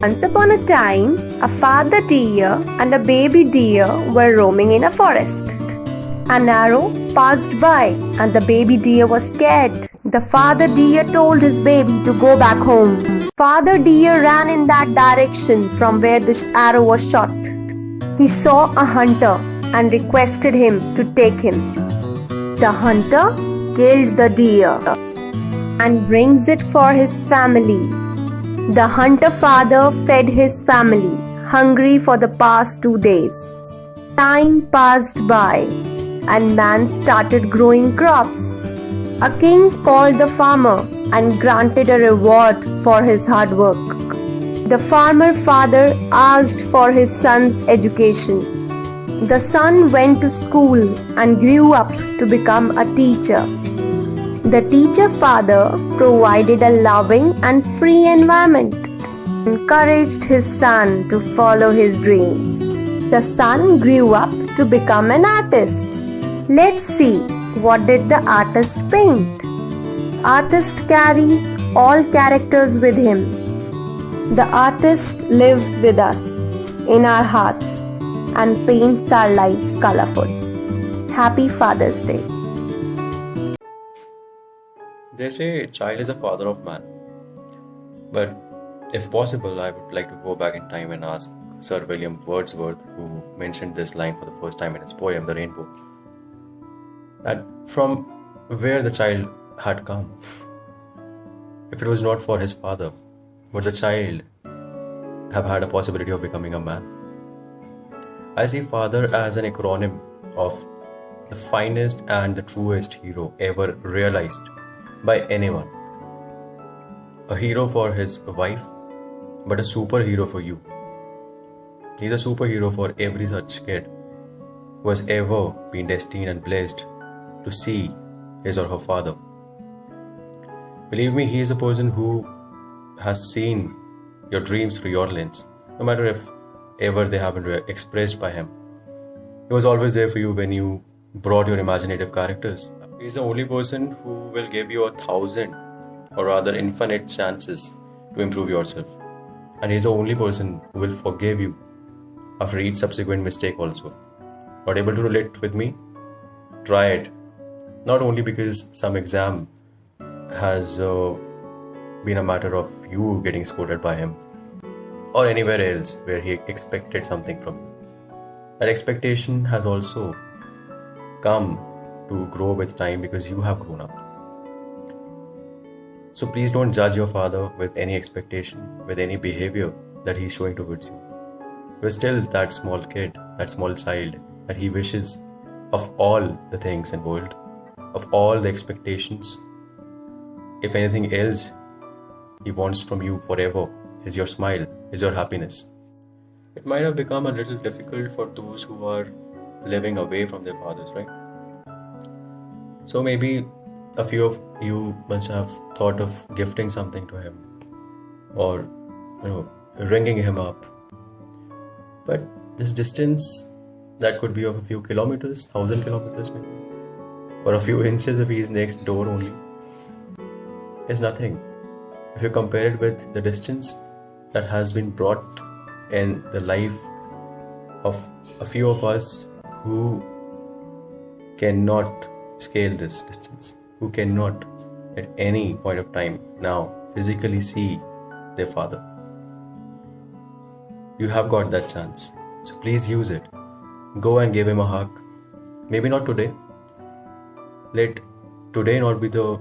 Once upon a time, a father deer and a baby deer were roaming in a forest. An arrow passed by and the baby deer was scared. The father deer told his baby to go back home. Father deer ran in that direction from where the arrow was shot. He saw a hunter and requested him to take him. The hunter killed the deer and brings it for his family. The hunter father fed his family, hungry for the past 2 days. Time passed by and man started growing crops. A king called the farmer and granted a reward for his hard work. The farmer father asked for his son's education. The son went to school and grew up to become a teacher. The teacher father provided a loving and free environment, encouraged his son to follow his dreams. The son grew up to become an artist. Let's see, what did the artist paint? Artist carries all characters with him. The artist lives with us in our hearts and paints our lives colorful. Happy Father's Day. They say child is a father of man. But if possible, I would like to go back in time and ask Sir William Wordsworth, who mentioned this line for the first time in his poem, The Rainbow, that from where the child had come. If it was not for his father, would the child have had a possibility of becoming a man? I see father as an acronym of the finest and the truest hero ever realized by anyone. A hero for his wife, but a superhero for you. He's a superhero for every such kid who has ever been destined and blessed to see his or her father. Believe me, he is a person who has seen your dreams through your lens, no matter if ever they haven't been expressed by him. He was always there for you when you brought your imaginative characters. He is the only person who will give you 1,000 or rather infinite chances to improve yourself. And he is the only person who will forgive you after each subsequent mistake also. Not able to relate with me? Try it. Not only because some exam has been a matter of you getting scolded by him or anywhere else where he expected something from you. That expectation has also come to grow with time because you have grown up. So please don't judge your father with any expectation, with any behavior that he's showing towards you. You're still that small kid, that small child that he wishes of all the things in the world, of all the expectations. If anything else he wants from you forever is your smile, is your happiness. It might have become a little difficult for those who are living away from their fathers, right? So maybe a few of you must have thought of gifting something to him or ringing him up. But this distance that could be of a few kilometers, 1,000 kilometers maybe, or a few inches if he is next door only, is nothing if you compare it with the distance that has been brought in the life of a few of us who cannot scale this distance, who cannot at any point of time now physically see their father. You have got that chance, so please use it. Go and give him a hug. Maybe not today. Let today not be the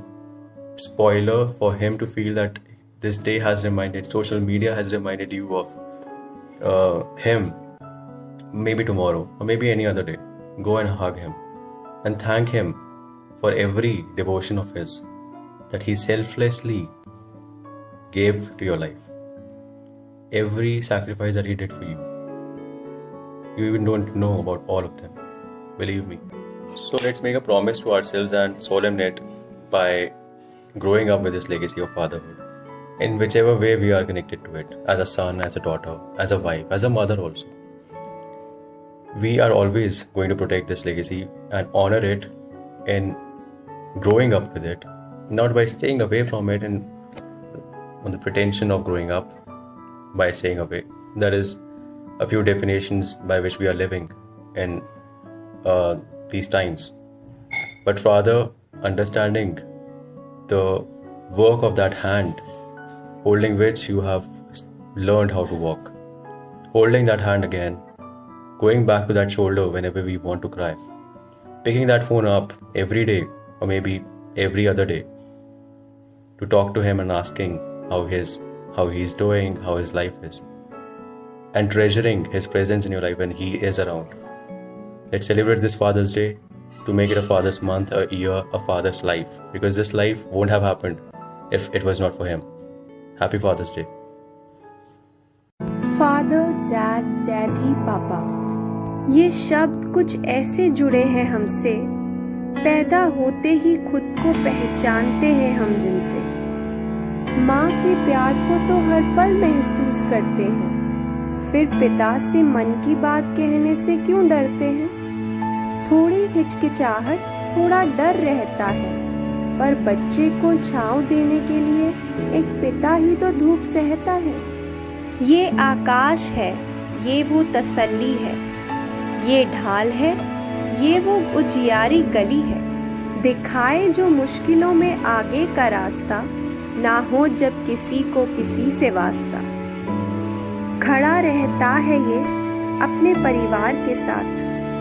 spoiler for him to feel that this day has reminded, social media has reminded you of him. Maybe tomorrow or maybe any other day. Go and hug him and thank him for every devotion of his that he selflessly gave to your life. Every sacrifice that he did for you. You even don't know about all of them. Believe me. So let's make a promise to ourselves and solemnate by growing up with this legacy of fatherhood in whichever way we are connected to it, as a son, as a daughter, as a wife, as a mother also. We are always going to protect this legacy and honor it in growing up with it, not by staying away from it and on the pretension of growing up, by staying away. There is a few definitions by which we are living in these times. But rather understanding the work of that hand, holding which you have learned how to walk. Holding that hand again, going back to that shoulder whenever we want to cry. Picking that phone up every day or maybe every other day to talk to him and asking how he's doing, how his life is. And treasuring his presence in your life when he is around. Let's celebrate this Father's Day to make it a Father's Month, a year, a Father's life. Because this life won't have happened if it was not for him. Happy Father's Day. Father, dad, daddy, पापा, ये शब्द कुछ ऐसे जुड़े हैं हमसे, पैदा होते ही खुद को पहचानते हैं हम जिनसे। माँ के प्यार को तो हर पल महसूस करते हैं, फिर पिता से मन की बात कहने से क्यों डरते हैं? थोड़ी हिचकिचाहट, थोड़ा डर रहता है, पर बच्चे को छांव देने के लिए एक पिता ही तो धूप सहता है। ये आकाश है, ये वो तसल्ली है, ये ढाल है, ये वो उजियारी गली है। दिखाए जो मुश्किलों में आगे का रास्ता, ना हो जब किसी को किसी से वास्ता। खड़ा रहता है ये अपने परिवार के साथ,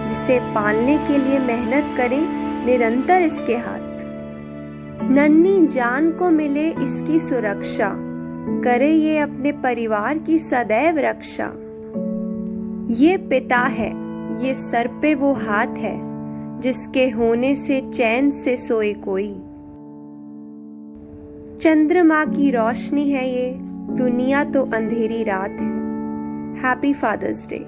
जिसे पालने के लिए मेहनत करें निरंतर इसके हाथ। नन्ही जान को मिले इसकी सुरक्षा, करे ये अपने परिवार की सदैव रक्षा। ये पिता है, ये सर पे वो हाथ है, जिसके होने से चैन से सोए कोई। चंद्रमा की रोशनी है ये, दुनिया तो अंधेरी रात है। Happy father's day.